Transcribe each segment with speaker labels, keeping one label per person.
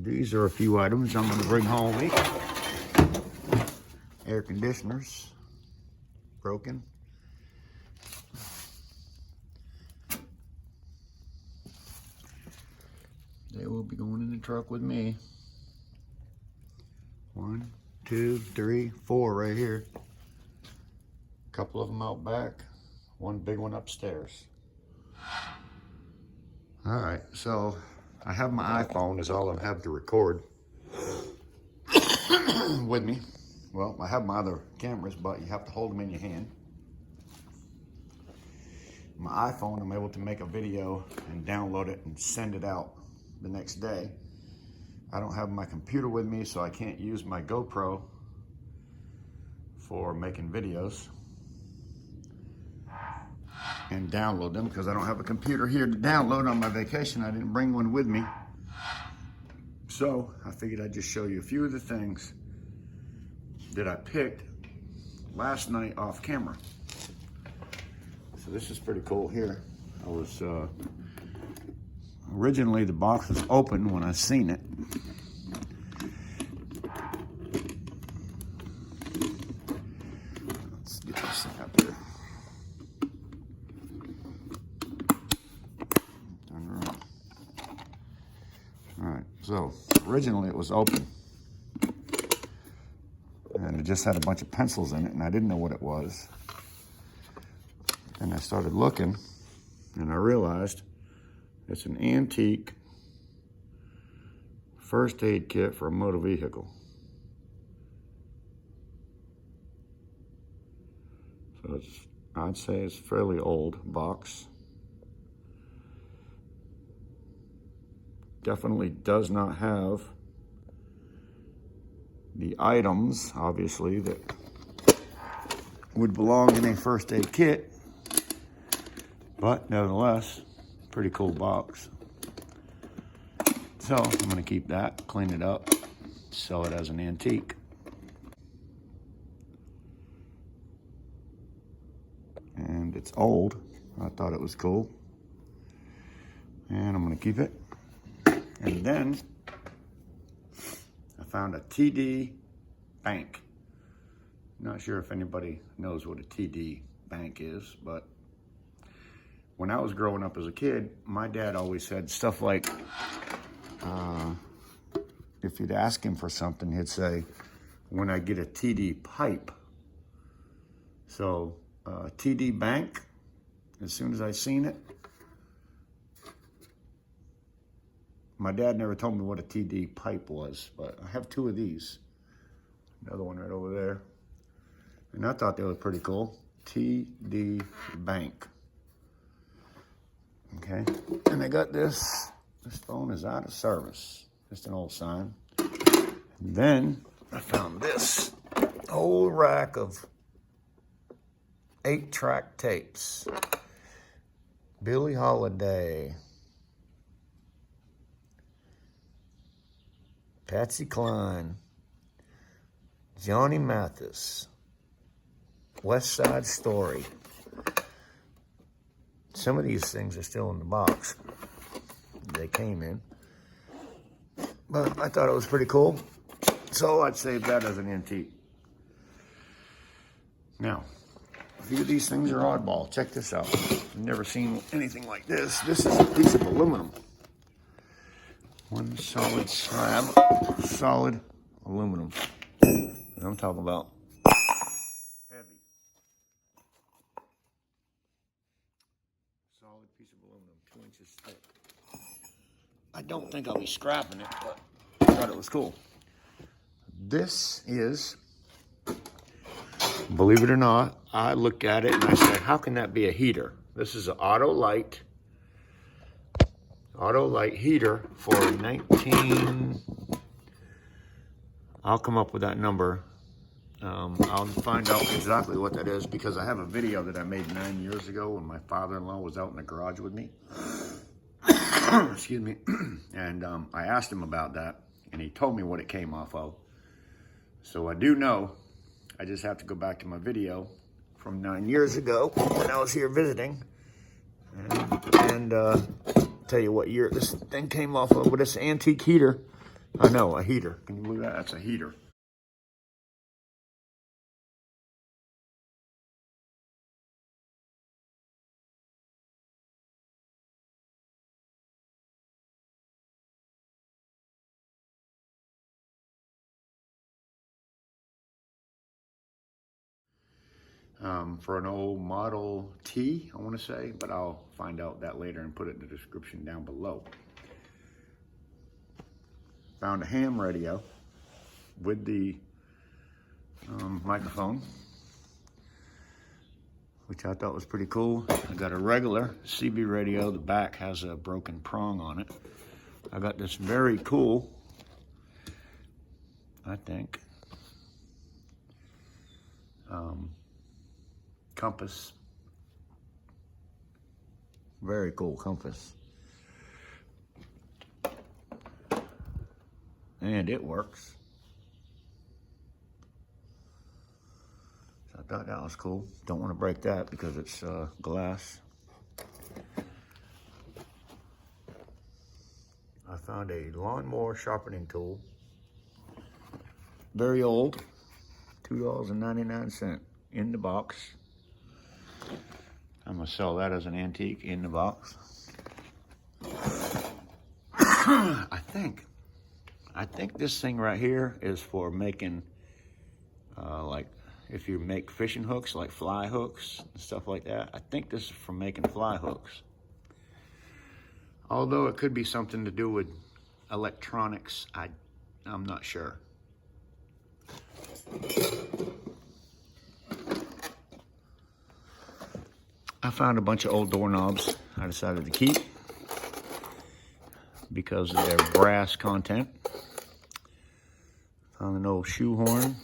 Speaker 1: These are a few items I'm going to bring home. Air conditioners, broken. They will be going in the truck with me. 1, 2, 3, 4 right here. A couple of them out back. One big one upstairs. All right, so I have my iPhone is all I have to record with me. Well, I have my other cameras, but you have to hold them in your hand. My iPhone, I'm able to make a video and download it and send it out the next day. I don't have my computer with me, so I can't use my GoPro for making videos and download them because I don't have a computer here to download on my vacation. I didn't bring one with me. So I figured I'd just show you a few of the things that I picked last night off camera. So this is pretty cool here. I was, originally the box was open when I seen it. Let's get this thing up here. All right, so originally it was open. And it just had a bunch of pencils in it, and I didn't know what it was. And I started looking, and I realized it's an antique first aid kit for a motor vehicle. So it's, I'd say it's a fairly old box. Definitely does not have the items, obviously, that would belong in a first aid kit. But nevertheless, pretty cool box. So I'm gonna keep that, clean it up, sell it as an antique. And it's old. I thought it was cool. And I'm gonna keep it. And then I found a TD bank. Not sure if anybody knows what a TD bank is, but when I was growing up as a kid, my dad always said stuff like, if you'd ask him for something, he'd say, when I get a TD pipe. So TD bank, as soon as I seen it, my dad never told me what a TD pipe was, but I have 2 of these. Another one right over there. And I thought they were pretty cool. TD bank. Okay, and I got this. This phone is out of service. Just an old sign. And then I found this whole rack of 8-track tapes. Billie Holiday. Patsy Cline. Johnny Mathis. West Side Story. Some of these things are still in the box they came in. But I thought it was pretty cool. So I'd save that as an antique. Now, a few of these things are oddball. Check this out. I've never seen anything like this. This is a piece of aluminum. One solid slab, solid aluminum. And I'm talking about heavy. Solid piece of aluminum, 2 inches thick. I don't think I'll be scrapping it, but I thought it was cool. This is, believe it or not, I look at it and I say, how can that be a heater? This is an auto light heater for 19, I'll come up with that number. I'll find out exactly what that is because I have a video that I made 9 years ago when my father-in-law was out in the garage with me. Excuse me. And I asked him about that and he told me what it came off of. So I do know. I just have to go back to my video from 9 years ago when I was here visiting and tell you what year this thing came off of. But it's an antique heater I know, a heater. Can you believe that? That's a heater. For an old Model T, I want to say, but I'll find out that later and put it in the description down below. Found a ham radio with the microphone, which I thought was pretty cool. I got a regular CB radio. The back has a broken prong on it. I got this very cool, I think, compass. Very cool compass. And it works. So I thought that was cool. Don't want to break that because it's glass. I found a lawnmower sharpening tool. Very old. $2.99 in the box. I'm gonna sell that as an antique in the box. I think this thing right here is for making, like, if you make fishing hooks, like fly hooks and stuff like that. I think this is for making fly hooks. Although it could be something to do with electronics, I'm not sure. I found a bunch of old doorknobs I decided to keep because of their brass content. Found an old shoehorn.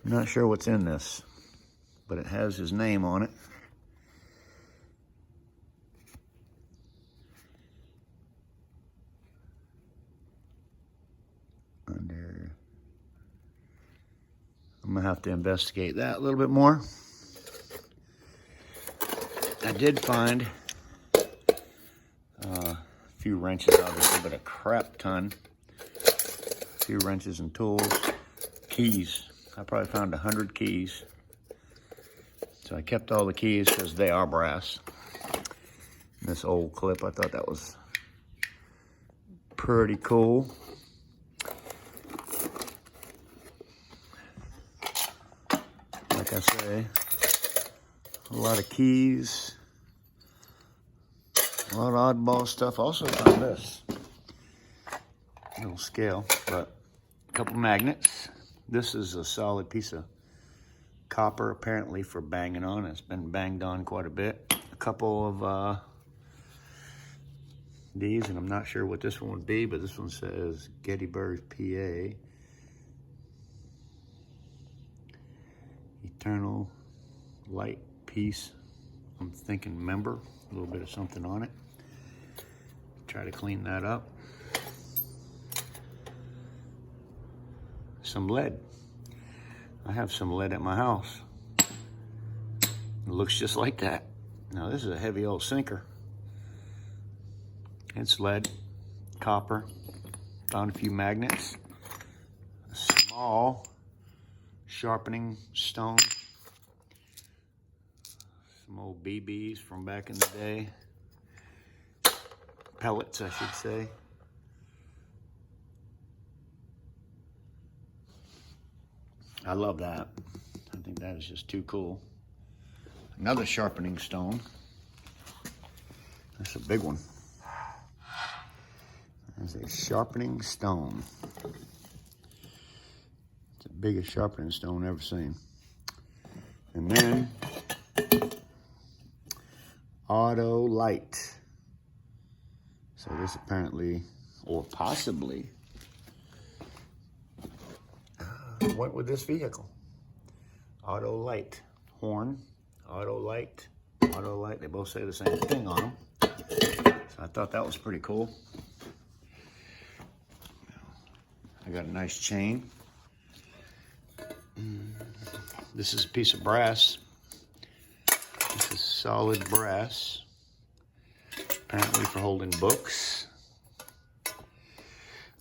Speaker 1: I'm not sure what's in this, but it has his name on it. I'm gonna have to investigate that a little bit more. I did find a few wrenches, obviously, but a crap ton. A few wrenches and tools. Keys. I probably found 100 keys. So I kept all the keys because they are brass. And this old clip, I thought that was pretty cool. Like I say, a lot of keys, a lot of oddball stuff. Also found this little scale, but a couple magnets. This is a solid piece of copper, apparently for banging on. It's been banged on quite a bit. A couple of these, and I'm not sure what this one would be, but this one says Gettysburg, PA. Eternal light piece. I'm thinking member. A little bit of something on it. Try to clean that up. Some lead. I have some lead at my house. It looks just like that. Now this is a heavy old sinker. It's lead, copper. Found a few magnets. A small sharpening stone. Some old BBs from back in the day. Pellets, I should say. I love that. I think that is just too cool. Another sharpening stone. That's a big one. There's a sharpening stone. It's the biggest sharpening stone ever seen. And then auto light. So this apparently, or possibly, went with this vehicle. Auto light. Horn, auto light, auto light. They both say the same thing on them. So I thought that was pretty cool. I got a nice chain. This is a piece of brass. This is solid brass. apparently for holding books.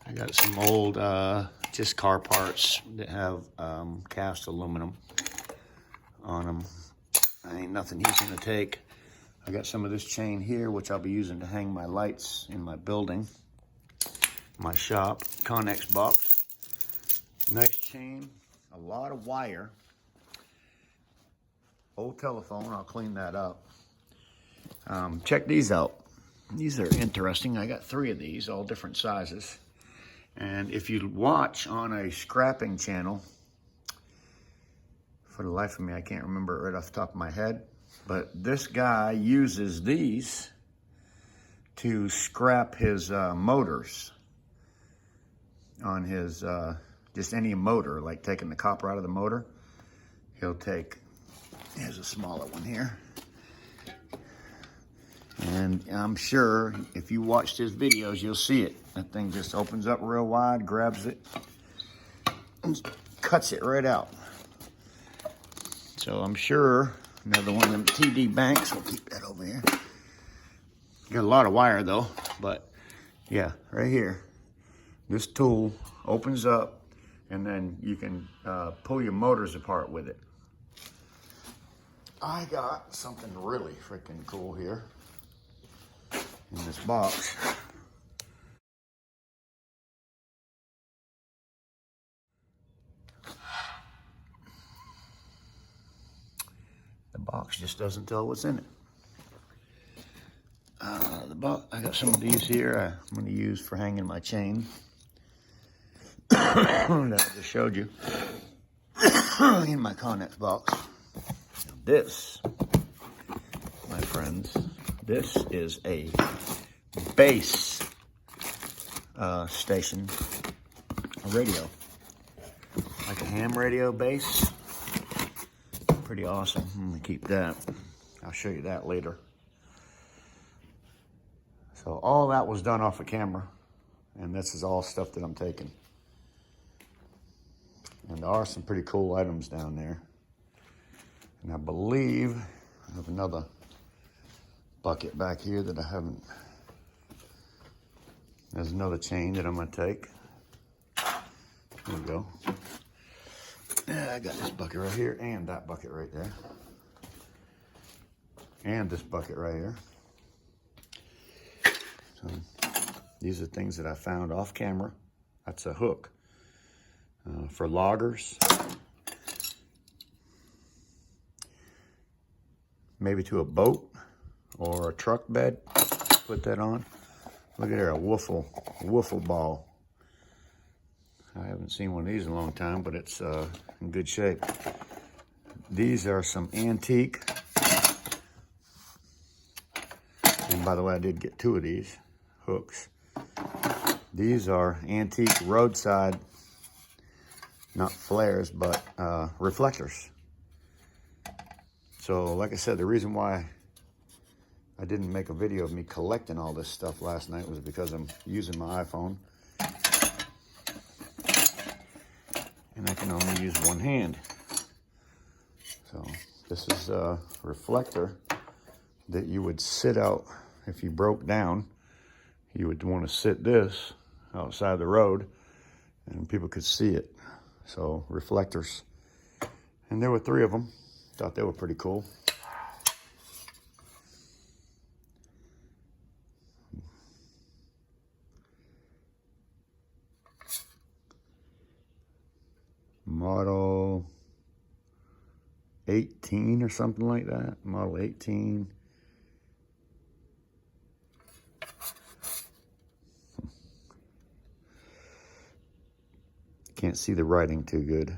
Speaker 1: I got some old just car parts that have cast aluminum on them. Ain't nothing he's gonna take. I got some of this chain here, which I'll be using to hang my lights in my building, my shop. Connex box. Nice chain, a lot of wire. Old telephone, I'll clean that up. Check these out. These are interesting. I got 3 of these, all different sizes. And if you watch on a scrapping channel, for the life of me, I can't remember it right off the top of my head, but this guy uses these to scrap his motors on his, just any motor, like taking the copper out of the motor. He'll take, here's a smaller one here. And I'm sure if you watched his videos, you'll see it. That thing just opens up real wide, grabs it, and cuts it right out. So I'm sure another one of them TD banks, we'll keep that over here. Got a lot of wire though, but yeah, right here. This tool opens up and then you can pull your motors apart with it. I got something really freaking cool here in this box. The box just doesn't tell what's in it. I got some of these here I'm going to use for hanging my chain that I just showed you in my Connex box. This, my friends, this is a base station radio, like a ham radio base. Pretty awesome. I'm gonna keep that. I'll show you that later. So all that was done off of camera, and this is all stuff that I'm taking. And there are some pretty cool items down there. And I believe I have another bucket back here that I haven't. There's another chain that I'm gonna take. There we go. Yeah, I got this bucket right here and that bucket right there. And this bucket right here. So these are things that I found off camera. That's a hook for loggers. Maybe to a boat or a truck bed. Put that on. Look at there, a wiffle ball. I haven't seen one of these in a long time, but it's in good shape. These are some antique. And by the way, I did get 2 of these hooks. These are antique roadside, not flares, but reflectors. So like I said, the reason why I didn't make a video of me collecting all this stuff last night was because I'm using my iPhone. And I can only use one hand. So this is a reflector that you would sit out if you broke down. You would want to sit this outside the road and people could see it. So reflectors. And there were 3 of them. Thought they were pretty cool. Model 18 or something like that. Model 18. Can't see the writing too good.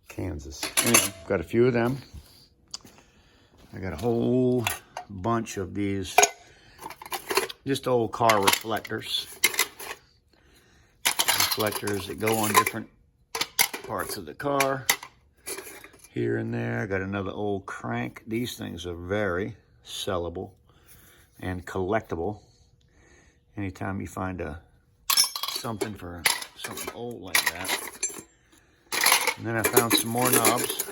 Speaker 1: Kansas. Anyway, got a few of them. I got a whole bunch of these just old car reflectors. Reflectors that go on different parts of the car. Here and there. I got another old crank. These things are very sellable and collectible. Anytime you find something for something old like that. And then I found some more knobs.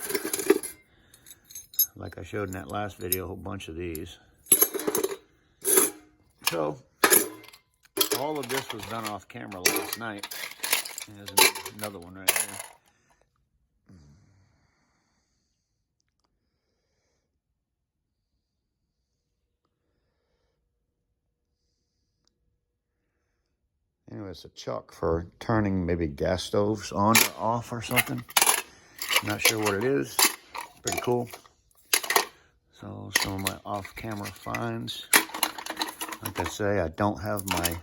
Speaker 1: Like I showed in that last video, a whole bunch of these. So, all of this was done off camera last night. There's another one right here. Anyway, it's a chuck for turning maybe gas stoves on or off or something. Not sure what it is. Pretty cool. So some of my off-camera finds. Like I say, I don't have my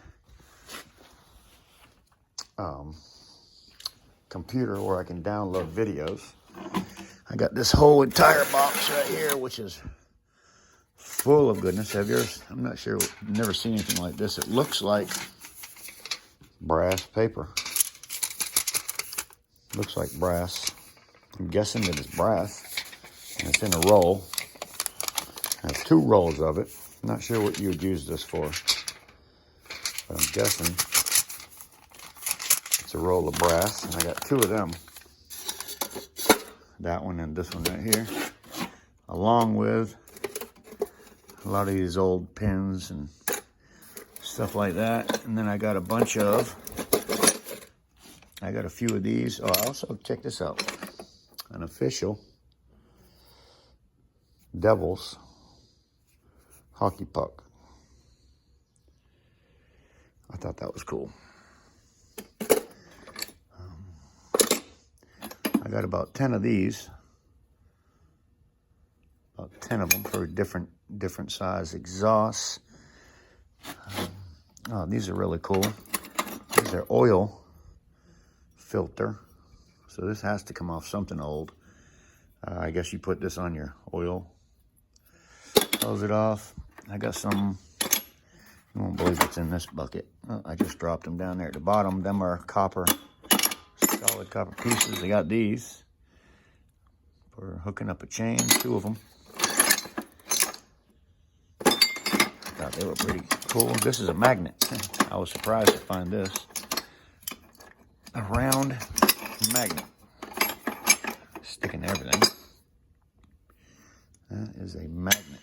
Speaker 1: computer where I can download videos. I got this whole entire box right here, which is full of goodness. I'm not sure, never seen anything like this. It looks like brass paper. Looks like brass. I'm guessing that it's brass. And it's in a roll. I have 2 rolls of it. I'm not sure what you would use this for. But I'm guessing it's a roll of brass. And I got 2 of them. That one and this one right here. Along with a lot of these old pins and stuff like that. And then I got a few of these. Oh, also, check this out. An official Devils hockey puck. I thought that was cool. I got about 10 of these. About 10 of them for different size exhausts. Oh, these are really cool. These are oil filter. So this has to come off something old. I guess you put this on your oil. Close it off. I got some, you won't believe what's in this bucket. Oh, I just dropped them down there at the bottom. Them are copper, solid copper pieces. I got these for hooking up a chain, 2 of them. Thought they were pretty cool. This is a magnet. I was surprised to find this. A round magnet. Sticking to everything. That is a magnet.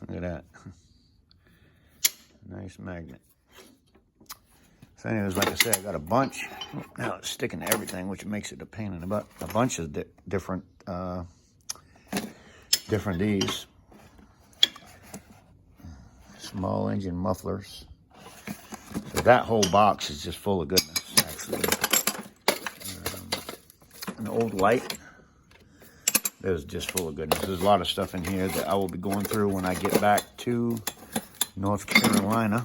Speaker 1: Look at that. Nice magnet. So anyways, like I said, I got a bunch. Now it's sticking to everything, which makes it a pain in the butt. A bunch of different these. Small engine mufflers. So that whole box is just full of goodness, actually. An old light. That is just full of goodness. There's a lot of stuff in here that I will be going through when I get back to North Carolina.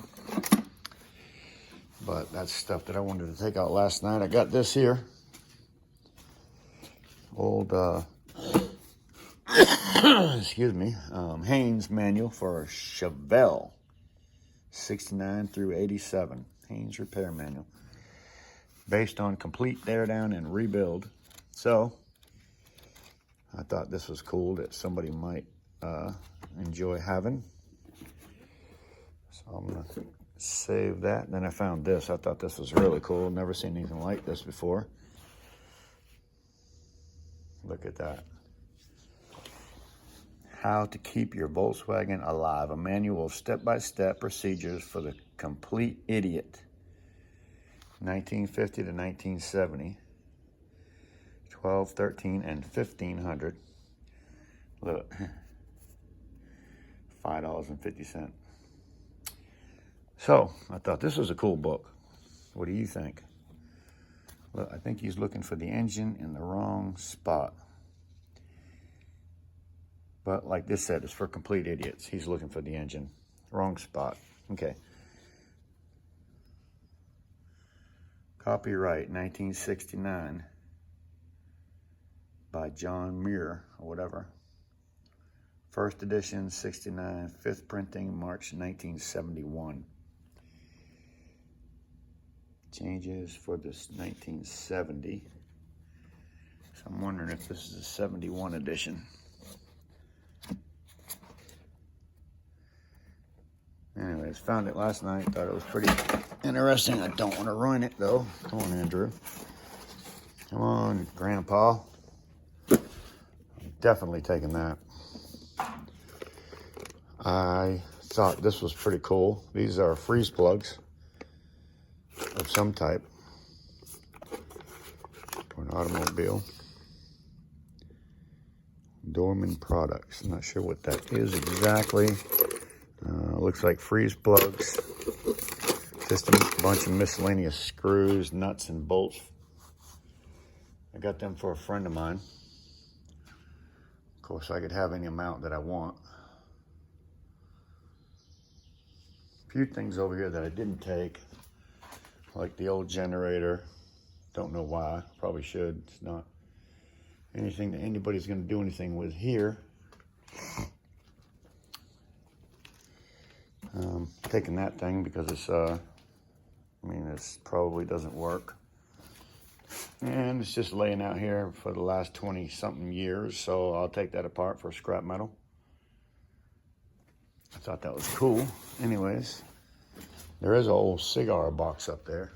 Speaker 1: But that's stuff that I wanted to take out last night. I got this here. Old, excuse me, Haynes manual for Chevelle. 69 through 87. Haynes repair manual. Based on complete tear down and rebuild. So, I thought this was cool that somebody might enjoy having. So I'm going to save that. Then I found this. I thought this was really cool. Never seen anything like this before. Look at that. How to keep your Volkswagen alive. A manual of step-by-step procedures for the complete idiot. 1950 to 1970. 12, 13, and 1500. Look, $5.50. So, I thought this was a cool book. What do you think? Look, I think he's looking for the engine in the wrong spot. But like this said, it's for complete idiots. He's looking for the engine. Wrong spot. Okay. Copyright 1969. By John Muir, or whatever. First edition, 69. Fifth printing, March 1971. Changes for this 1970. So I'm wondering if this is a 71 edition. Anyways, found it last night. Thought it was pretty interesting. I don't want to ruin it, though. Come on, Andrew. Come on, Grandpa. Definitely taking that. I thought this was pretty cool. These are freeze plugs of some type for an automobile. Dorman Products. I'm not sure what that is exactly. Looks like freeze plugs. Just a bunch of miscellaneous screws, nuts, and bolts. I got them for a friend of mine. Of course, I could have any amount that I want. A few things over here that I didn't take, like the old generator. Don't know why. Probably should. It's not anything that anybody's going to do anything with here. Taking that thing because it's, it's probably doesn't work. And it's just laying out here for the last 20-something years, so I'll take that apart for scrap metal. I thought that was cool. Anyways, there is an old cigar box up there.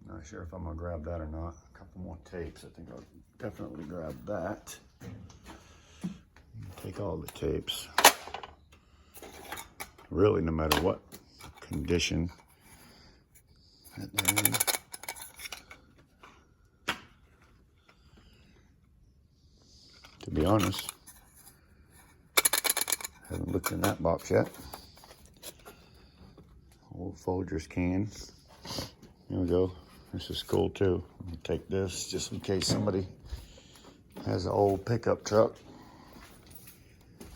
Speaker 1: Not sure if I'm going to grab that or not. A couple more tapes. I think I'll definitely grab that. Take all the tapes. Really, no matter what condition that they're in. To be honest, haven't looked in that box yet. Old Folgers can. Here we go. This is cool too. I'm gonna take this just in case somebody has an old pickup truck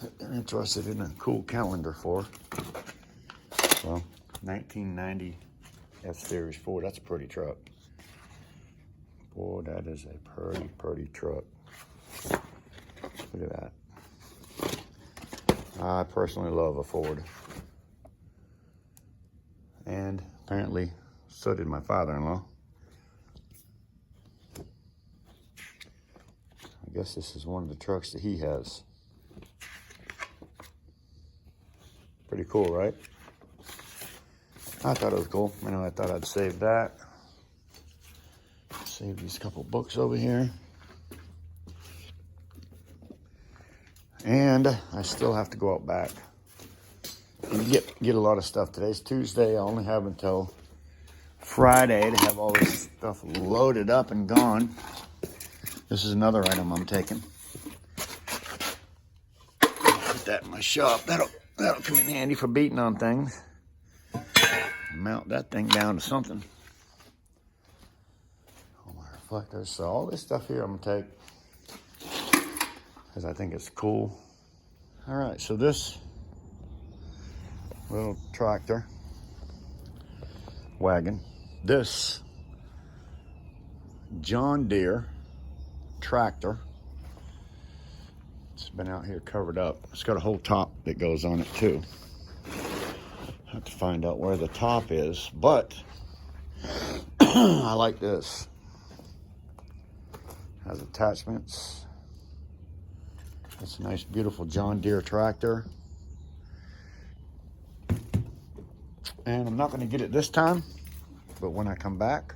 Speaker 1: that they're interested in a cool calendar for. Well, 1990 F-Series Ford. That's a pretty truck. Boy, that is a pretty truck. Look at that. I personally love a Ford. And apparently, so did my father-in-law. I guess this is one of the trucks that he has. Pretty cool, right? I thought it was cool. Anyway, I thought I'd save that. Save these couple books over here. And I still have to go out back and get a lot of stuff. Today's Tuesday. I only have until Friday to have all this stuff loaded up and gone. This is another item I'm taking. Put that in my shop. That'll come in handy for beating on things. Mount that thing down to something. Oh my fuck! There's all this stuff here I'm gonna take because I think it's cool. All right, so this little tractor wagon, this John Deere tractor, it's been out here covered up. It's got a whole top that goes on it too. I have to find out where the top is, but I like this. Has attachments. It's a nice, beautiful John Deere tractor. And I'm not going to get it this time, but when I come back,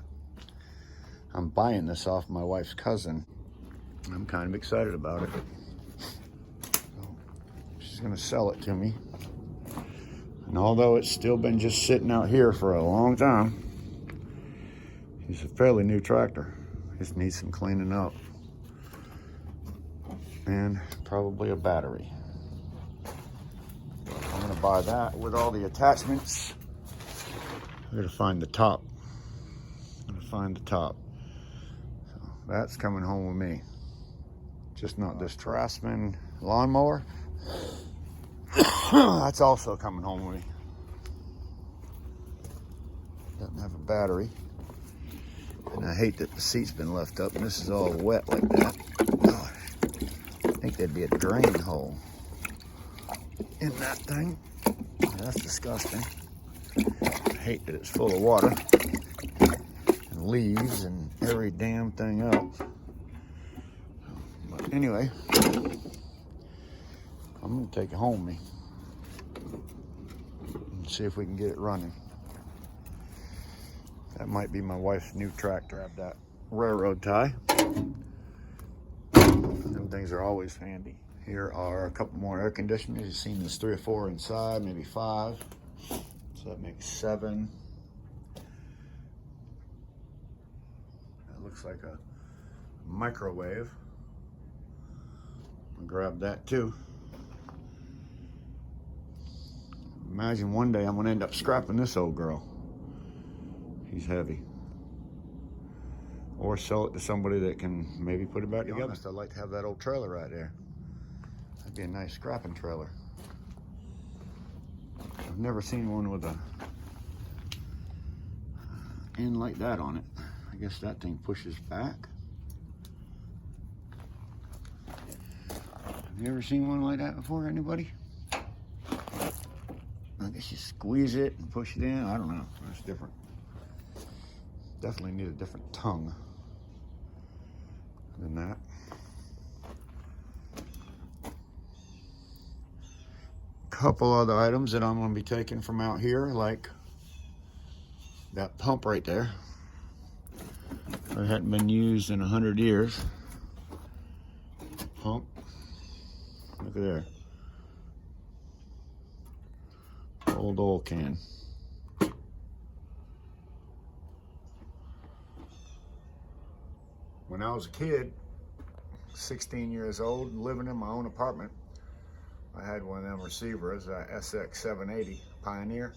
Speaker 1: I'm buying this off my wife's cousin. I'm kind of excited about it. So she's going to sell it to me. And although it's still been just sitting out here for a long time, it's a fairly new tractor. Just needs some cleaning up. And probably a battery. I'm going to buy that with all the attachments. I'm going to find the top. I'm going to find the top. So that's coming home with me. Just not this Strassman lawnmower. That's also coming home with me. Doesn't have a battery. And I hate that the seat's been left up and this is all wet like that. Oh, I think there'd be a drain hole in that thing. That's disgusting. I hate that it's full of water and leaves and every damn thing else. But anyway, I'm gonna take it home with me and see if we can get it running. That might be my wife's new tractor. Grab that railroad tie. Them things are always handy. Here are a couple more air conditioners. You've seen there's 3 or 4 inside, maybe 5. So that makes 7. That looks like a microwave. I'll grab that too. Imagine one day I'm gonna end up scrapping this old girl. He's heavy. Or sell it to somebody that can maybe put it back together. Honest, I'd like to have that old trailer right there. That'd be a nice scrapping trailer. I've never seen one with a end like that on it. I guess that thing pushes back. Have you ever seen one like that before, anybody? I guess you squeeze it and push it in. I don't know. That's different. Definitely need a different tongue than that. Couple other items that I'm going to be taking from out here, like that pump right there. It hadn't been used in 100 years. Pump. Look at there. Old oil can. When I was a kid, 16 years old, living in my own apartment, I had one of them receivers, a SX 780 Pioneer,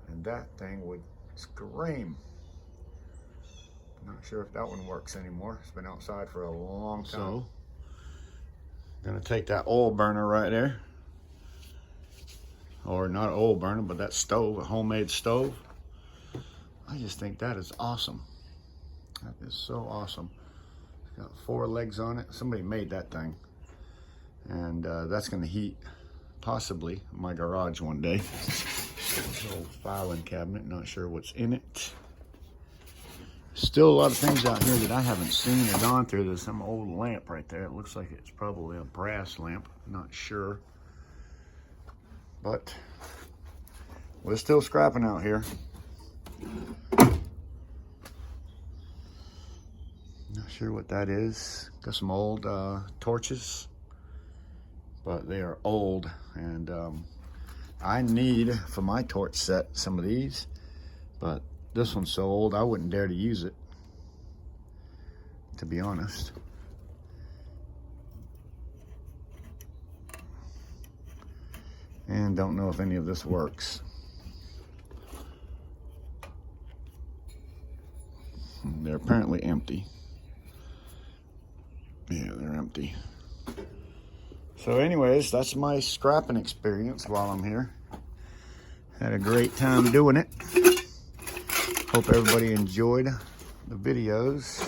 Speaker 1: and that thing would scream. Not sure if that one works anymore. It's been outside for a long time. So, gonna take that oil burner right there, or not an oil burner, but that stove, a homemade stove. I just think that is awesome. That is so awesome. It's got 4 legs on it. Somebody made that thing. And that's going to heat possibly my garage one day. This old filing cabinet, not sure what's in it. Still a lot of things out here that I haven't seen or gone through. There's some old lamp right there. It looks like it's probably a brass lamp. Not sure. But we're still scrapping out here. Not sure what that is. Got some old torches. But they are old, and I need, for my torch set, some of these, but this one's so old I wouldn't dare to use it, to be honest. And don't know if any of this works. They're apparently empty. Yeah, they're empty. So anyways, that's my scrapping experience while I'm here. Had a great time doing it. Hope everybody enjoyed the videos.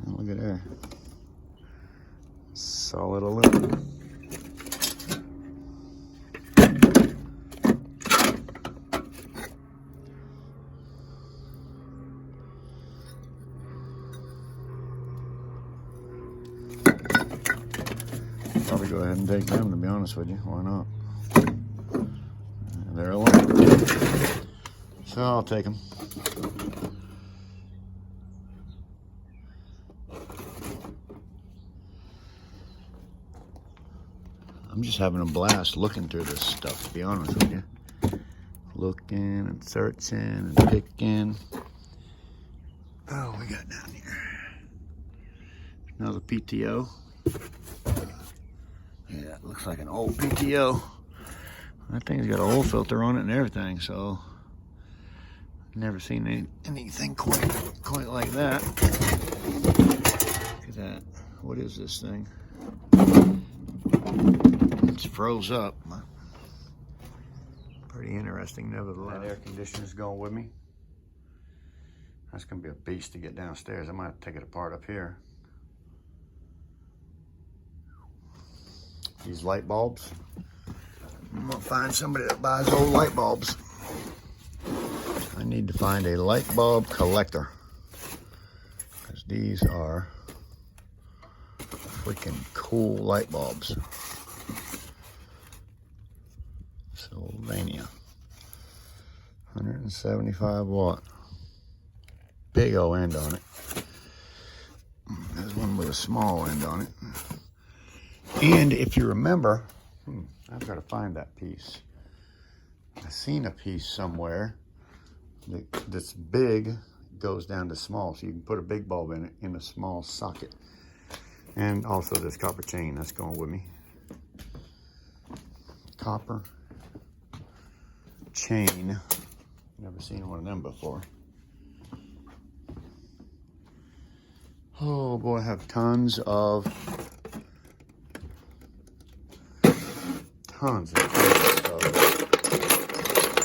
Speaker 1: Look at there. Solid aluminum. Probably go ahead and take them, to be honest with you. Why not? They're alone. So I'll take them. I'm just having a blast looking through this stuff, to be honest with you. Looking and searching and picking. Oh, we got down here. Another PTO. Yeah, it looks like an old PTO. That thing's got an oil filter on it and everything, so never seen anything quite like that. Look at that. What is this thing? It's froze up. Pretty interesting, nevertheless. That air conditioner's going with me. That's gonna be a beast to get downstairs. I might have to take it apart up here. These light bulbs. I'm gonna find somebody that buys old light bulbs. I need to find a light bulb collector, because these are freaking cool light bulbs. Sylvania, 175 watt. big old end on it. There's one with a small end on it. And if you remember, I've got to find that piece. I've seen a piece somewhere that's big, goes down to small. So you can put a big bulb in it in a small socket. And also this copper chain that's going with me. Copper chain. Never seen one of them before. Oh boy, I have tons of stuff.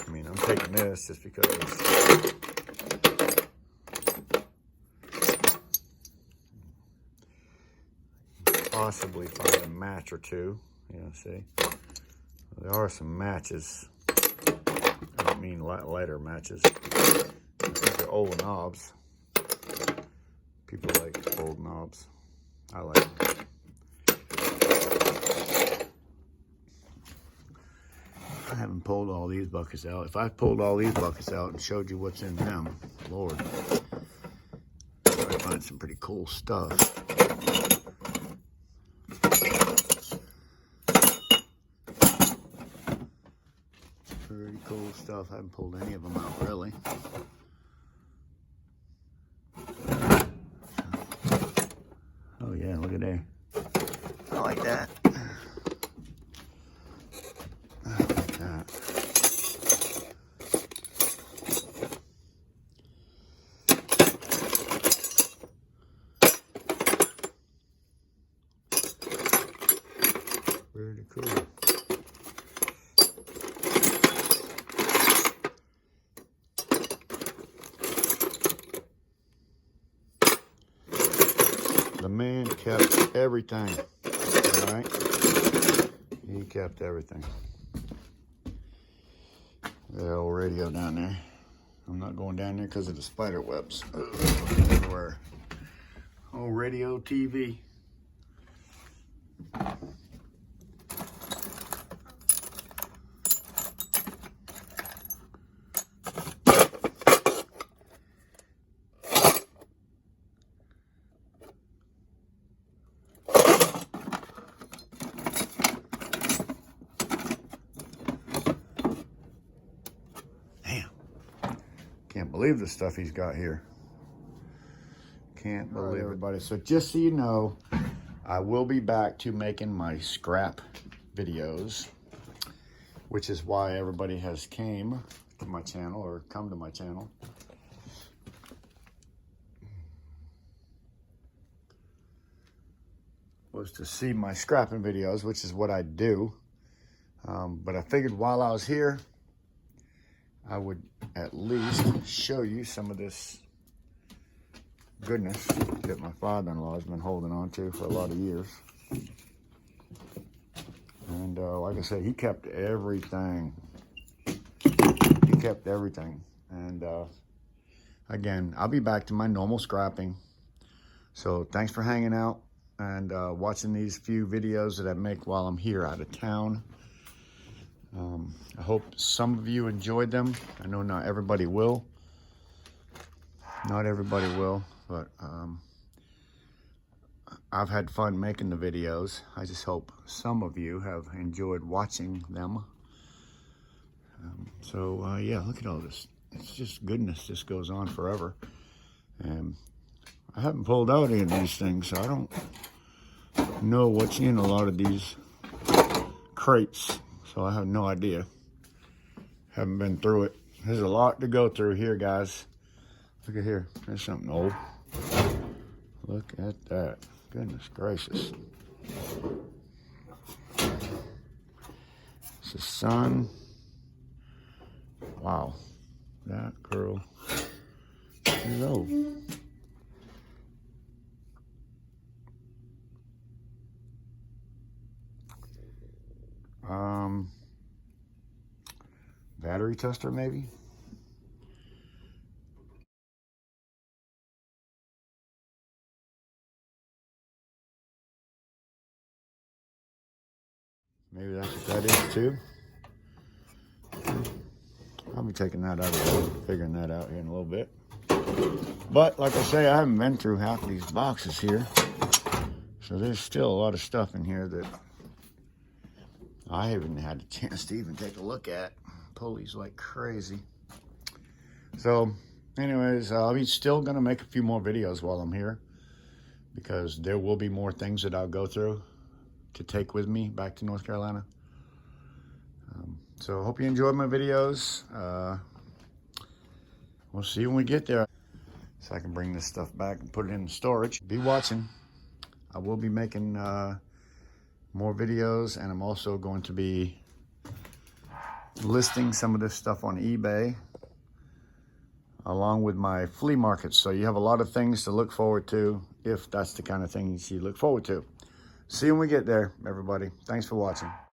Speaker 1: I mean, I'm taking this just because possibly find a match or two. Yeah, see, there are some matches. I don't mean lighter matches. These are old knobs. People like old knobs. I like them. I haven't pulled all these buckets out. If I pulled all these buckets out and showed you what's in them, Lord, I'd find some pretty cool stuff. Pretty cool stuff. I haven't pulled any of them out, really. Oh yeah, look at there. I like that. I like that. Pretty cool. The man kept everything, all right? He kept everything. The old radio down there. I'm not going down there because of the spider webs. Everywhere. Old radio, TV. Can't believe the stuff he's got here. Can't believe it, everybody. So just so you know, I will be back to making my scrap videos, which is why everybody has came to my channel or come to my channel. Was to see my scrapping videos, which is what I do. But I figured while I was here, I would at least show you some of this goodness that my father-in-law has been holding on to for a lot of years. And like I said, he kept everything. He kept everything. And again, I'll be back to my normal scrapping. So thanks for hanging out and watching these few videos that I make while I'm here out of town. I hope some of you enjoyed them. I know not everybody will. Not everybody will, but I've had fun making the videos. I just hope some of you have enjoyed watching them. Yeah, look at all this. It's just goodness. This goes on forever. And I haven't pulled out any of these things, so I don't know what's in a lot of these crates. So I have no idea. Haven't been through it. There's a lot to go through here, guys. Look at here. There's something old. Look at that. Goodness gracious. It's the sun. Wow. That girl is old. Battery tester, maybe? Maybe that's what that is too. I'll be taking that out of there, figuring that out here in a little bit. But like I say, I haven't been through half of these boxes here. So there's still a lot of stuff in here that I haven't had a chance to even take a look at. Pull these like crazy. So anyways, I'll be still going to make a few more videos while I'm here, because there will be more things that I'll go through to take with me back to North Carolina. So I hope you enjoyed my videos. We'll see when we get there. So I can bring this stuff back and put it in storage. Be watching. I will be making more videos, and I'm also going to be listing some of this stuff on eBay along with my flea markets. So you have a lot of things to look forward to if that's the kind of things you look forward to. See you when we get there, everybody. Thanks for watching.